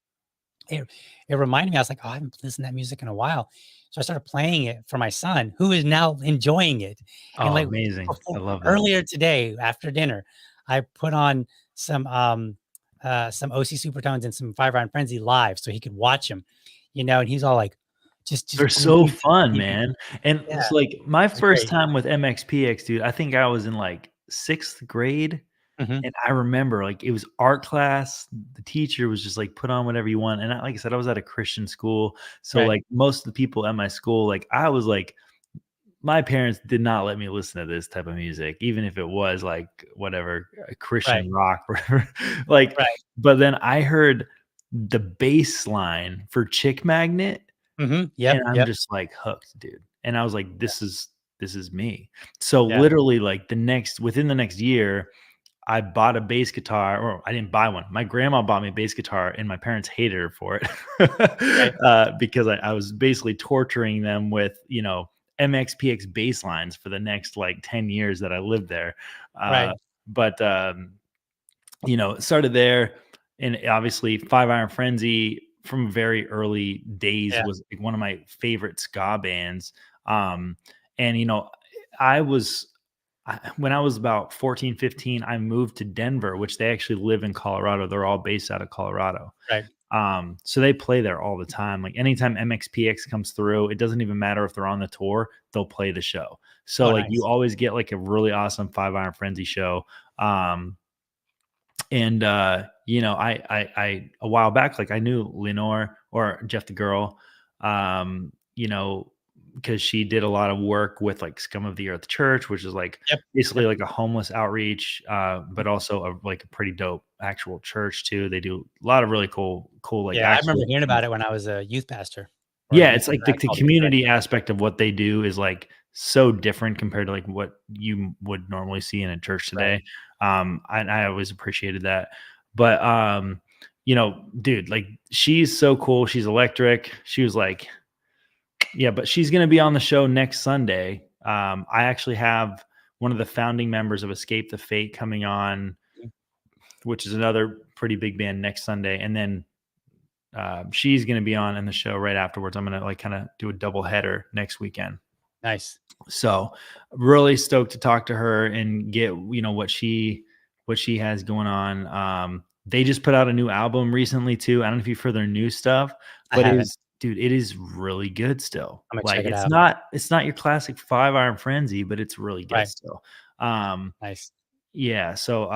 it it reminded me, I was like, "Oh, I haven't listened to that music in a while." So I started playing it for my son, who is now enjoying it, and, Oh, like, amazing. I before love that. earlier today after dinner, I put on some OC Supertones and some Five Iron Frenzy live so he could watch them, you know, and he's all like, They're "Just put 'em on so YouTube, fun, YouTube." man, and Yeah, it's like, my it's first great. time with MXPX, dude, I think I was in, like, 6th grade. Mhm. And I remember, like, it was art class, the teacher was just like, "Put on whatever you want," and I like I said, I was at a Christian school, so, Right. like, most of the people at my school, like, I was like my parents did not let me listen to this type of music, even if it was, like, whatever, Right. Christian rock, whatever, like, Right. but then I heard the bass line for Chick Magnet, Mhm. and Yep, I'm yep. just, like, hooked, dude, and I was like, this is me." So, Yeah, literally, like, within the next year, I bought a bass guitar, or I didn't buy one. My grandma bought me a bass guitar, and my parents hated her for it right, because I was basically torturing them with, MXPX bass lines for the next like 10 years that I lived there. Uh, right. but it started there, and obviously Five Iron Frenzy from very early days Yeah, was like one of my favorite ska bands. Um, and I was when I was about 14, 15, I moved to Denver, which they actually live in Colorado. They're all based out of Colorado. right. So they play there all the time. Like anytime MXPX comes through, it doesn't even matter if they're on the tour, they'll play the show. So Oh, like you nice. always get like a really awesome Five Iron Frenzy show. And a while back, like I knew Lenore or Jeff the Girl, um, you know, because she did a lot of work with like Scum of the Earth Church, which is like Yep, basically yep. like a homeless outreach, but Mhm. also like a pretty dope actual church too. They do a lot of really cool like Yeah, I remember actual hearing about it when I was a youth pastor. or Yeah, do you it's like consider that the called a trade? community aspect of what they do is, like, so different compared to, like, what you would normally see in a church Right. today. I always appreciated that. But, dude, like, she's so cool, she's electric. She was like, yeah, but she's gonna be on the show next Sunday. I actually have one of the founding members of Escape the Fate coming on, Mhm. which is another pretty big band, next Sunday, and then she's going to be on in the show right afterwards. I'm going to like kind of do a double header next weekend. Nice. So really stoked to talk to her and get, what she has going on. They just put out a new album recently too. I don't know if you've heard their new stuff, I but haven't. it is really good still. I'm gonna Like, check it out. it's not your classic 5 Iron Frenzy, but it's really good Right. still. Um, Nice. yeah. So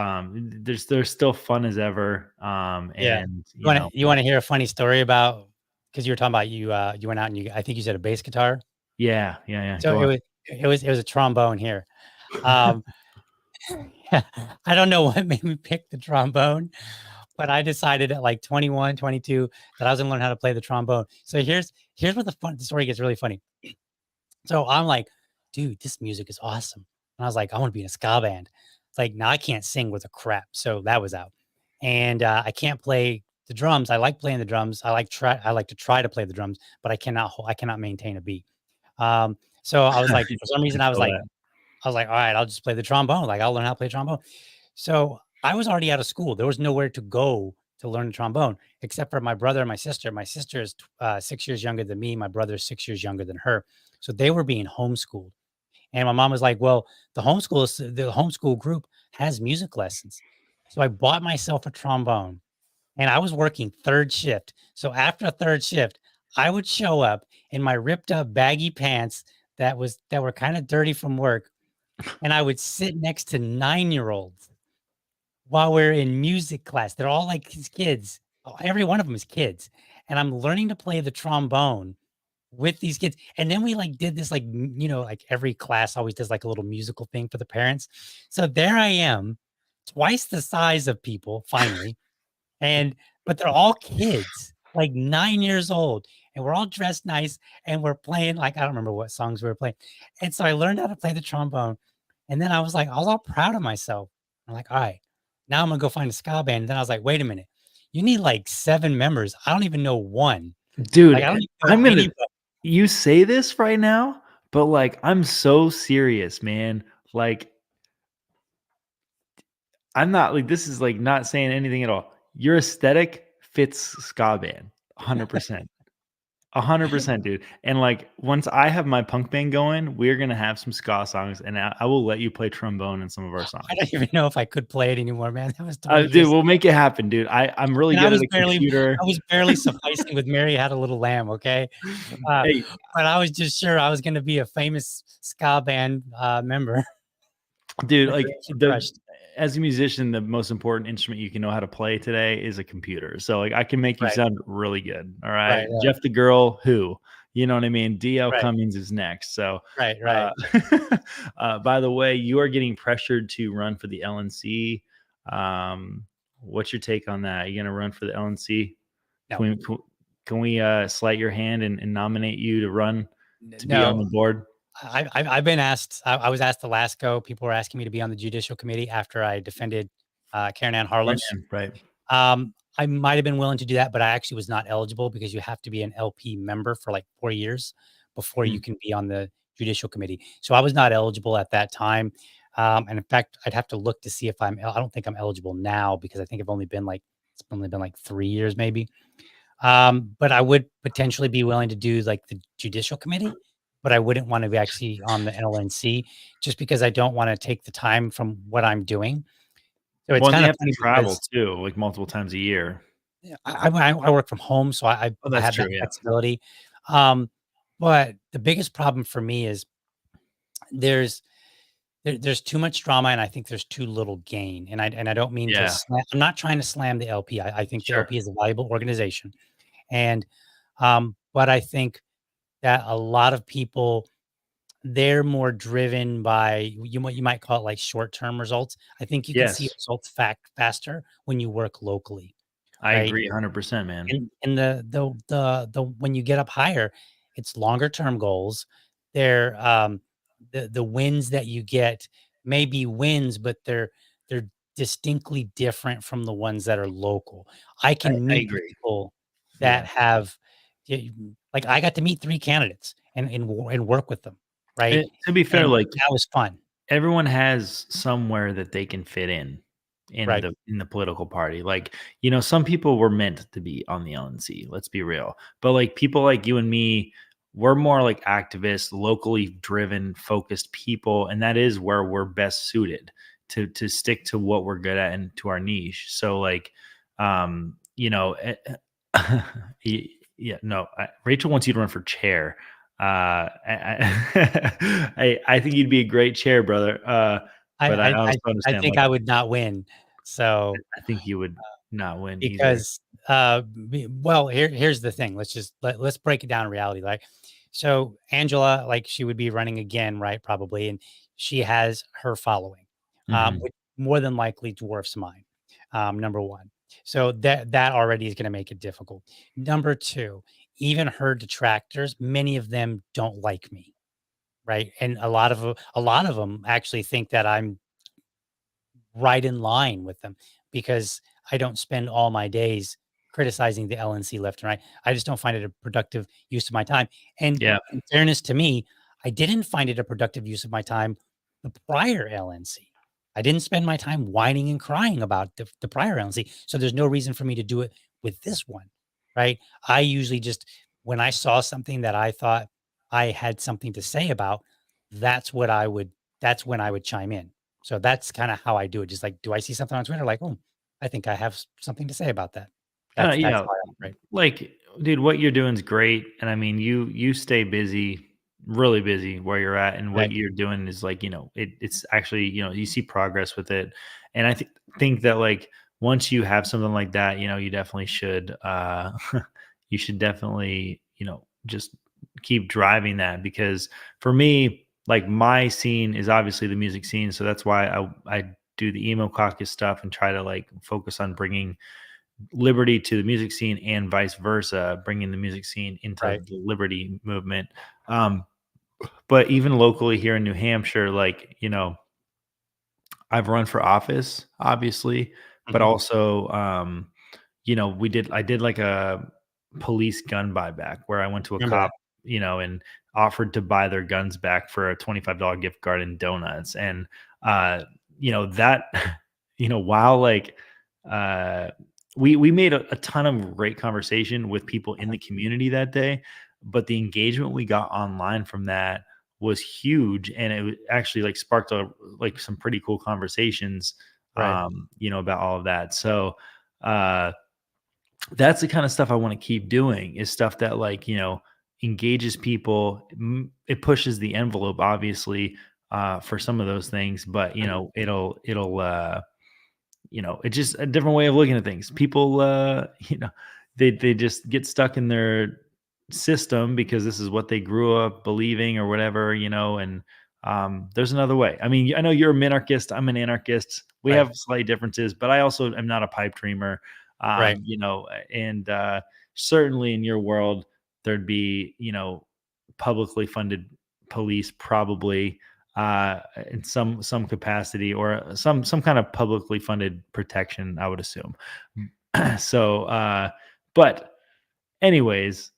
they're still fun as ever. Yeah. And You wanna hear a funny story about, because you were talking about you went out and I think you said a bass guitar. yeah, yeah, yeah. So Go on. it was a trombone here. Um, I don't know what made me pick the trombone, but I decided at like 21, 22 that I was gonna learn how to play the trombone. So here's where the story gets really funny. So I'm like, dude, this music is awesome. And I was like, I want to be in a ska band. It's like, now I can't sing with a crap. So that was out. And I can't play the drums. I like playing the drums. I like to try to play the drums, but I cannot maintain a beat. So I was like, for some I reason, feel that. I was like, all right, I'll just play the trombone. Like, I'll learn how to play trombone. So I was already out of school. There was nowhere to go to learn the trombone except for my brother and my sister. My sister is 6 years younger than me. My brother is 6 years younger than her. So they were being homeschooled. And my mom was like, well, the homeschool group has music lessons. So I bought myself a trombone and I was working third shift. So after a third shift, I would show up in my ripped up baggy pants that were kind of dirty from work, and I would sit next to 9-year-olds while we're in music class. They're all like his kids. Every one of them is kids. And I'm learning to play the trombone with these kids. And then we like did this like, like every class always does like a little musical thing for the parents. So there I am, twice the size of people finally. But they're all kids, like 9 years old. And we're all dressed nice and we're playing, like, I don't remember what songs we were playing. And so I learned how to play the trombone. And then I was like, I was all proud of myself. I'm like, all right, now I'm gonna go find a ska band. And then I was like, wait a minute, you need like 7 members. I don't even know one. Like, Dude, I don't even know I'm gonna anybody. you say this right now, but, like, I'm so serious, man. Like, I'm not like, this is, like, not saying anything at all. Your aesthetic fits ska band, 100%. 100%, dude. And, like, once I have my punk band going, we're gonna have some ska songs, and I will let you play trombone in some of our I songs. don't even know if I could play it anymore, man. That was 20 Dude, years. we'll make it happen, dude. I'm really And good at a computer. I was barely sufficing with Mary Had a Little Lamb, okay? Uh, Hey, but I was just sure I was gonna be a famous ska band, member. dude, My like, dreams were the crushed. as a musician, the most important instrument you can know how to play today is a computer. So, like, I can make you Right, sound really good. All right, right. yeah, Jeff the Girl, who? You know what I mean? DL right, Cummings is next. So, right, uh, right. by the way, you are getting pressured to run for the LNC. What's your take on that? Are you going to run for the LNC? No, Can we, can we slight your hand and nominate you to run to be on no. the board? I've been asked. I was asked to last go. People were asking me to be on the judicial committee after I defended Karen Ann Right, Harlem. man, right. I might have been willing to do that, but I actually was not eligible because you have to be an LP member for like 4 years before you Mm, can be on the judicial committee. So I was not eligible at that time. And in fact, I'd have to look to see if I don't think I'm eligible now because I think it's only been like 3 years maybe. But I would potentially be willing to do like the judicial committee, but I wouldn't want to be actually on the LNC just because I don't want to take the time from what I'm doing. So it's Well, and they kind of have to funny travel because too, like, multiple times a year. yeah, I work from home, so Oh, I that's have true, that yeah. flexibility. Um, but the biggest problem for me is there's there's too much drama, and I think there's too little gain. And I don't mean to Yeah, slam. I'm not trying to slam the LP. I think the sure. LP is a valuable organization, and but I think that a lot of people they're more driven by what you might call it like short term results. I think you can see Yes. results faster when you work locally. I right? agree 100%, man. And the when you get up higher, it's longer term goals. They're, the wins that you get may be wins, but they're distinctly different from the ones that are local. I can I meet agree. people that Yeah. have, like, I got to meet 3 candidates and work with them, right? And to be fair, And like, that was fun. everyone has somewhere that they can fit in Right, the political party. Like, some people were meant to be on the LNC, let's be real. But like people like you and me, we're more like activists, locally driven, focused people, and that is where we're best suited to stick to what we're good at and to our niche. So like um, you know, yeah, no, Rachel wants you to run for chair. I think you'd be a great chair, brother. I But I I also I I understand, think like, I would not win. So, I think you would not win either. because, well, here's the thing. Let's break it down in reality. Like, so Angela, like, she would be running again, right? Probably, and she has her following, Mhm. which more than likely dwarfs mine. Number one, so that already is going to make it difficult. Number two, even her detractors, many of them don't like me, right? And a lot of them actually think that I'm right in line with them because I don't spend all my days criticizing the LNC left and right. I just don't find it a productive use of my time. And Yeah. in fairness to me, I didn't find it a productive use of my time the prior LNC. I didn't spend my time whining and crying about the prior LNC. So there's no reason for me to do it with this one. Right. I usually just, when I saw something that I thought I had something to say about, that's what I would, that's when I would chime in. So that's kinda how I do it, just like, do I see something on Twitter? Like, "Oh, I think I have something to say about that." That's Yeah, how I operate. like, dude, what you're doing is great, and I mean, you stay busy, really busy where you're at, and what Right, you're doing is like, it's actually, you see progress with it, and I think that like once you have something like that, you definitely should, you should definitely, just keep driving that because for me, like my scene is obviously the music scene, so that's why I do the emo caucus stuff and try to like focus on bringing liberty to the music scene and vice versa, bringing the music scene into right, the liberty movement. Um, but even locally here in New Hampshire, like, I've run for office, obviously, but mhm, also, I did like a police gun buyback where I went to a remember cop, that. and offered to buy their guns back for a $25 gift card and donuts. And, uh, that, while like, uh, we made a ton of great conversation with people in Uh-huh, the community that day, but the engagement we got online from that was huge, and it actually like sparked like some pretty cool conversations, right, about all of that. So, uh, that's the kind of stuff I want to keep doing is stuff that like, engages people. It pushes the envelope, obviously, for some of those things, but mhm, it's just a different way of looking at things. People, they just get stuck in their system because this is what they grew up believing or whatever, and there's another way. I mean, I know you're a minarchist, I'm an anarchist. We right, have slight differences, but I also am not a pipe dreamer. right, And certainly in your world, there'd be, publicly funded police probably in some capacity or some kind of publicly funded protection, I would assume. So, but anyways,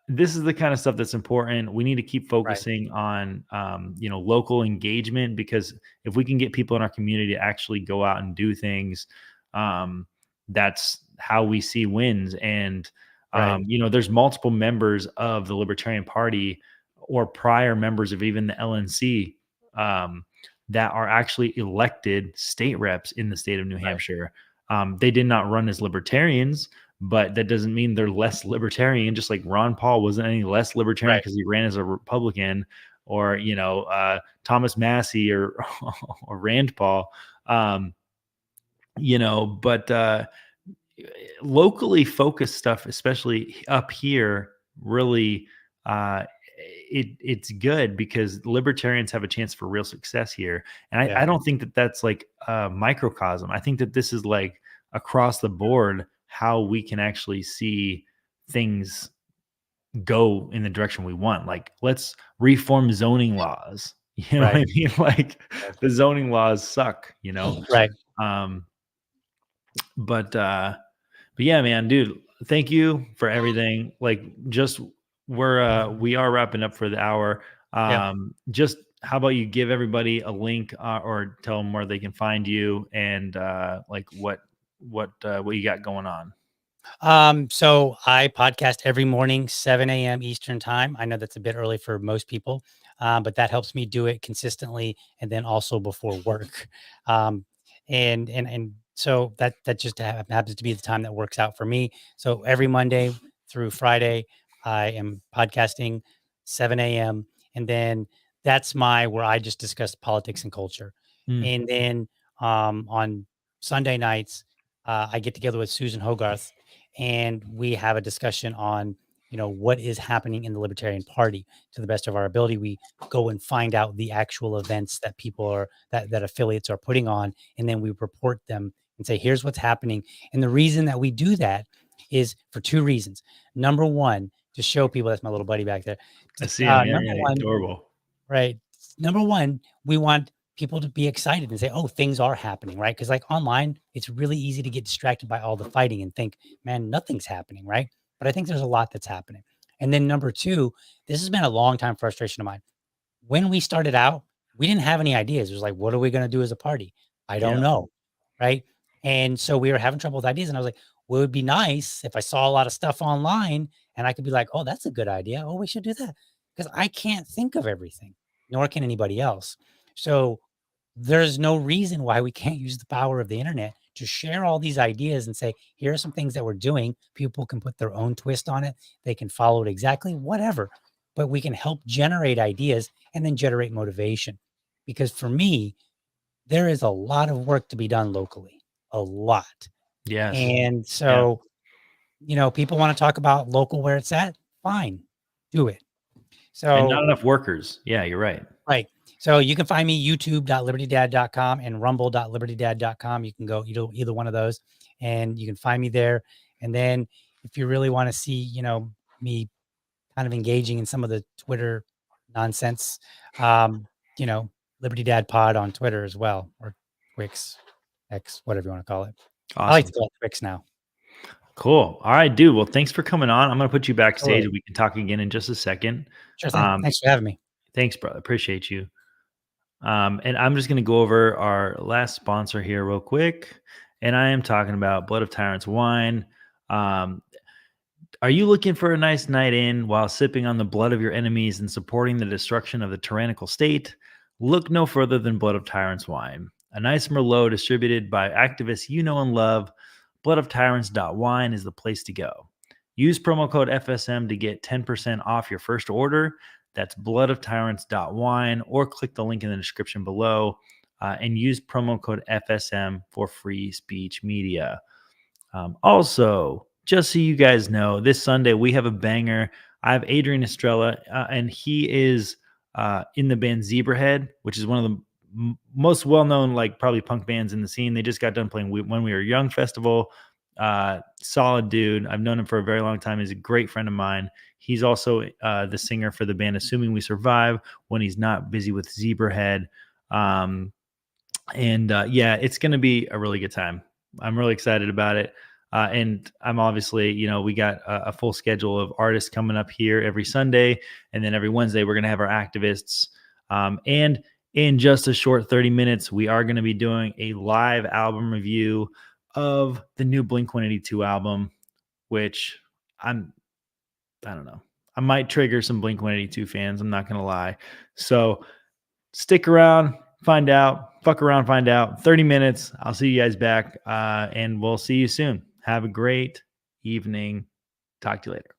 this is the kind of stuff that's important. We need to keep right, focusing on, local engagement because if we can get people in our community to actually go out and do things, um, that's how we see wins. And, right, there's multiple members of the Libertarian Party or prior members of even the LNC um, that are actually elected state reps in the state of New right, Hampshire. They did not run as libertarians, but that doesn't mean they're less libertarian. Just like Ron Paul wasn't any less libertarian right, because he ran as a Republican, or Thomas Massey or or Rand Paul. Um, but locally focused stuff, especially up here, really uh, it's good because libertarians have a chance for real success here, and I yeah, don't think that that's like a microcosm. I think that this is like across the board how we can actually see things go in the direction we want. Like, let's reform zoning laws. You know what Right. I mean? Like, Right. the zoning laws suck, you know? Right. Um, but yeah, man, dude, thank you for everything. Like, just we are wrapping up for the hour. Yeah. Just how about you give everybody a link, or tell them where they can find you, and like what you got going on. So I podcast every morning, 7 a.m. Eastern time. I know that's a bit early for most people, but that helps me do it consistently and then also before work. Um, and so that just happens to be the time that works out for me. So every Monday through Friday, I am podcasting 7 a.m. And then that's where I just discuss politics and culture. Mm, And then on Sunday nights, I get together with Susan Hogarth and we have a discussion on what is happening in the Libertarian Party. To the best of our ability, we go and find out the actual events that people are that affiliates are putting on, and then we report them and say, here's what's happening. And the reason that we do that is for two reasons. Number one, to show people, that's my little buddy back there. I see him. Yeah, Number yeah, one, adorable. right. Number one, we want people to be excited and say, oh, things are happening, right? Because like online, it's really easy to get distracted by all the fighting and think, man, nothing's happening, right? But I think there's a lot that's happening. And then number two, this has been a long time frustration of mine. When we started out, we didn't have any ideas. It was like, what are we going to do as a party? I don't Yeah, know. Right. And so we were having trouble with ideas. And I was like, well, it would be nice if I saw a lot of stuff online and I could be like, oh, that's a good idea. Oh, we should do that. Because I can't think of everything, nor can anybody else. So there's no reason why we can't use the power of the internet to share all these ideas and say, here are some things that we're doing. People can put their own twist on it. They can follow it exactly, whatever. But we can help generate ideas and then generate motivation. Because for me, there is a lot of work to be done locally, a lot. yes, And yeah, so, people want to talk about local where it's at. Fine, do it. and not So enough workers. Yeah, you're right. right. So you can find me youtube.libertydad.com and rumble.libertydad.com. You can go either one of those and you can find me there. And then if you really want to see, me kind of engaging in some of the Twitter nonsense, um, you know, Liberty Dad Pod on Twitter as well, or Twix, X, whatever you want to call it. I like to Awesome. call it Twix now. Cool. All right, dude. Well, thanks for coming on. I'm gonna put you backstage. Absolutely. We can talk again in just a second. Sure thing. Um, Thanks for having me. Thanks, brother. Appreciate you. And I'm just going to go over our last sponsor here real quick. And I am talking about Blood of Tyrants wine. Um, are you looking for a nice night in while sipping on the blood of your enemies and supporting the destruction of the tyrannical state? Look no further than Blood of Tyrants wine, a nice Merlot distributed by activists you know and love. BloodofTyrants.wine is the place to go. Use promo code FSM to get 10% off your first order. That's bloodofTyrants.wine, or click the link in the description below and use promo code FSM for free speech media. Also, just so you guys know, this Sunday we have a banger. I have Adrian Estrella, and he is in the band Zebrahead, which is one of the most well-known, like probably punk bands in the scene. They just got done playing When We Were Young festival. Solid dude. I've known him for a very long time. He's a great friend of mine. He's also the singer for the band Assuming We Survive when he's not busy with Zebrahead. Yeah, it's going to be a really good time. I'm really excited about it. And I'm obviously, we got a full schedule of artists coming up here every Sunday. And then every Wednesday, we're going to have our activists. And in just a short 30 minutes, we are going to be doing a live album review of the new Blink-182 album, which I don't know. I might trigger some Blink-182 fans. I'm not going to lie. So stick around, find out, fuck around, find out. 30 minutes. I'll see you guys back, and we'll see you soon. Have a great evening. Talk to you later.